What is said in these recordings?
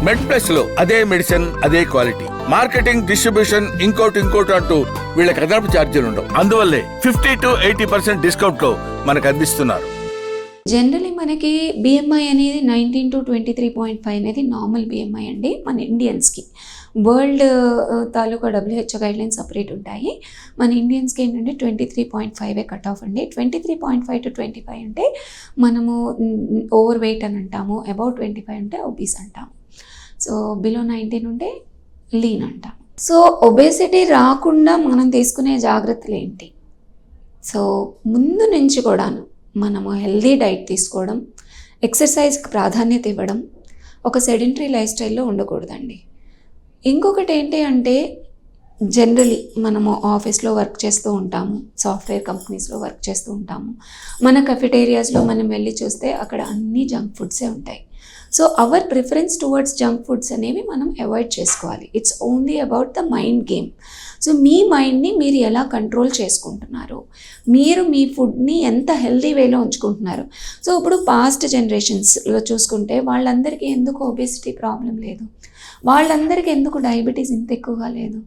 మెడ్ plus లో అదే medicine అదే క్వాలిటీ, మార్కెటింగ్ డిస్ట్రిబ్యూషన్ ఇంకోటి అంటూ వీళ్ళకి అదనపు ఛార్జీలు ఉండవు. అందువల్లే 50 to 80% డిస్కౌంట్ లో మనకు అందిస్తున్నారు. జనరలీ మనకి బిఎంఐ అనేది 19 to 23.5 అనేది నార్మల్ బిఎంఐ అండి మన ఇండియన్స్కి. వరల్డ్ తాలూకా WHO గైడ్లైన్స్ సపరేట్ ఉంటాయి. మన ఇండియన్స్కి ఏంటంటే 23.5 కట్ ఆఫ్ అండి. 23.5 to 25 అంటే మనము ఓవర్ వెయిట్ అని అంటాము, అబౌట్ 25 అంటే ఒబీస్ అంటాము. సో బిలో 19 ఉంటే లీన్ అంటాం. సో ఒబేసిటీ రాకుండా మనం తీసుకునే జాగ్రత్తలు ఏంటి? సో ముందు నుంచి కూడాను మనము హెల్దీ డైట్ తీసుకోవడం, ఎక్సర్సైజ్కి ప్రాధాన్యత ఇవ్వడం, ఒక సెడెంటరీ లైఫ్ స్టైల్లో ఉండకూడదండి. ఇంకొకటి ఏంటి అంటే జనరలీ మనము ఆఫీస్లో వర్క్ చేస్తూ ఉంటాము, సాఫ్ట్వేర్ కంపెనీస్లో వర్క్ చేస్తూ ఉంటాము. మన కెఫెటేరియాస్లో మనం వెళ్ళి చూస్తే అక్కడ అన్ని జంక్ ఫుడ్సే ఉంటాయి. So our preference towards junk foods అనేవి మనం అవాయిడ్ చేసుకోవాలి. It's only about the mind game. So మీ మైండ్ని మీరు ఎలా కంట్రోల్ చేసుకుంటున్నారు, మీరు మీ ఫుడ్ని ఎంత హెల్దీ వేలో ఉంచుకుంటున్నారు. సో ఇప్పుడు పాస్ట్ జనరేషన్స్లో చూసుకుంటే వాళ్ళందరికీ ఎందుకు ఒబేసిటీ ప్రాబ్లం లేదు, వాళ్ళందరికీ ఎందుకు డయాబెటీస్ ఇంత ఎక్కువగా లేదు?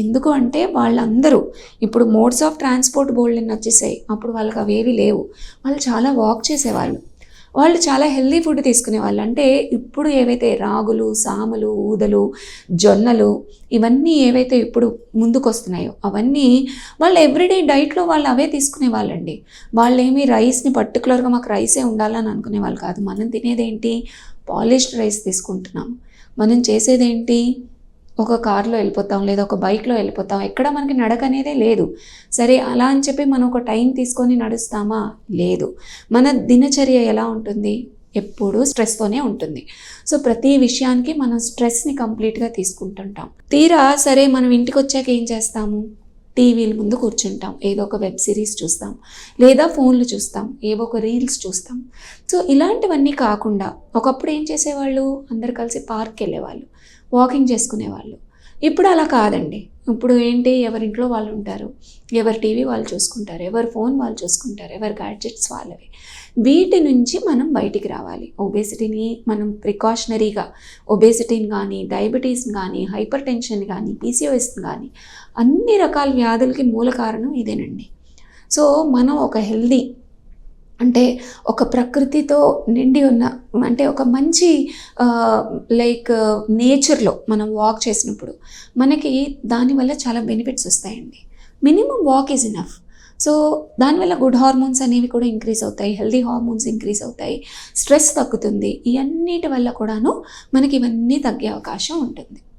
ఎందుకు అంటే వాళ్ళందరూ ఇప్పుడు మోడ్స్ ఆఫ్ ట్రాన్స్పోర్ట్ బోల్డ్ని వచ్చేసాయి. అప్పుడు వాళ్ళకి అవేవి లేవు. వాళ్ళు చాలా వాక్ చేసేవాళ్ళు, వాళ్ళు చాలా హెల్దీ ఫుడ్ తీసుకునేవాళ్ళు. అంటే ఇప్పుడు ఏవైతే రాగులు, సామలు, ఊదలు, జొన్నలు ఇవన్నీ ఏవైతే ఇప్పుడు ముందుకు వస్తున్నాయో అవన్నీ వాళ్ళు ఎవ్రీడే డైట్లో వాళ్ళు అవే తీసుకునేవాళ్ళండి. వాళ్ళు ఏమీ రైస్ని పర్టికులర్గా మాకు రైసే ఉండాలని అనుకునేవాళ్ళు కాదు. మనం తినేదేంటి, పాలిష్డ్ రైస్ తీసుకుంటున్నాం. మనం చేసేదేంటి, ఒక కార్లో వెళ్ళిపోతాం లేదా ఒక బైక్లో వెళ్ళిపోతాం. ఎక్కడ మనకి నడక అనేదే లేదు. సరే అలా అని చెప్పి మనం ఒక టైం తీసుకొని నడుస్తామా? లేదు. మన దినచర్య ఎలా ఉంటుంది? ఎప్పుడూ స్ట్రెస్తోనే ఉంటుంది. సో ప్రతి విషయానికి మనం స్ట్రెస్ని కంప్లీట్గా తీసుకుంటుంటాం. తీరా సరే మనం ఇంటికి వచ్చాక ఏం చేస్తాము? టీవీల ముందు కూర్చుంటాం, ఏదో ఒక వెబ్ సిరీస్ చూస్తాం, లేదా ఫోన్లు చూస్తాం, ఏవో ఒక రీల్స్ చూస్తాం. సో ఇలాంటివన్నీ కాకుండా ఒకప్పుడు ఏం చేసేవాళ్ళు? అందరు కలిసి పార్క్కి వెళ్ళేవాళ్ళు, వాకింగ్ చేసుకునేవాళ్ళు. ఇప్పుడు అలా కాదండి. ఇప్పుడు ఏంటి, ఎవరింట్లో వాళ్ళు ఉంటారు, ఎవరి టీవీ వాళ్ళు చూసుకుంటారు, ఎవరి ఫోన్ వాళ్ళు చూసుకుంటారు, ఎవరి గ్యాడ్జెట్స్ వాళ్ళవి. వీటి నుంచి మనం బయటికి రావాలి. ఒబేసిటీని మనం ప్రికాషనరీగా ఒబేసిటీని కానీ, డయాబెటీస్ని కానీ, హైపర్ టెన్షన్ కానీ, పీసీఓఎస్ని కానీ అన్ని రకాల వ్యాధులకి మూల కారణం ఇదేనండి. సో మనం ఒక హెల్దీ అంటే ఒక ప్రకృతితో నిండి ఉన్న అంటే ఒక మంచి లైక్ నేచర్లో మనం వాక్ చేసినప్పుడు మనకి దానివల్ల చాలా బెనిఫిట్స్ వస్తాయండి. Minimum walk is enough. So దానివల్ల గుడ్ హార్మోన్స్ అనేవి కూడా ఇంక్రీజ్ అవుతాయి, హెల్దీ హార్మోన్స్ ఇంక్రీజ్ అవుతాయి, స్ట్రెస్ తగ్గుతుంది. ఇవన్నిటి వల్ల కూడాను మనకి ఇవన్నీ తగ్గే అవకాశం ఉంటుంది.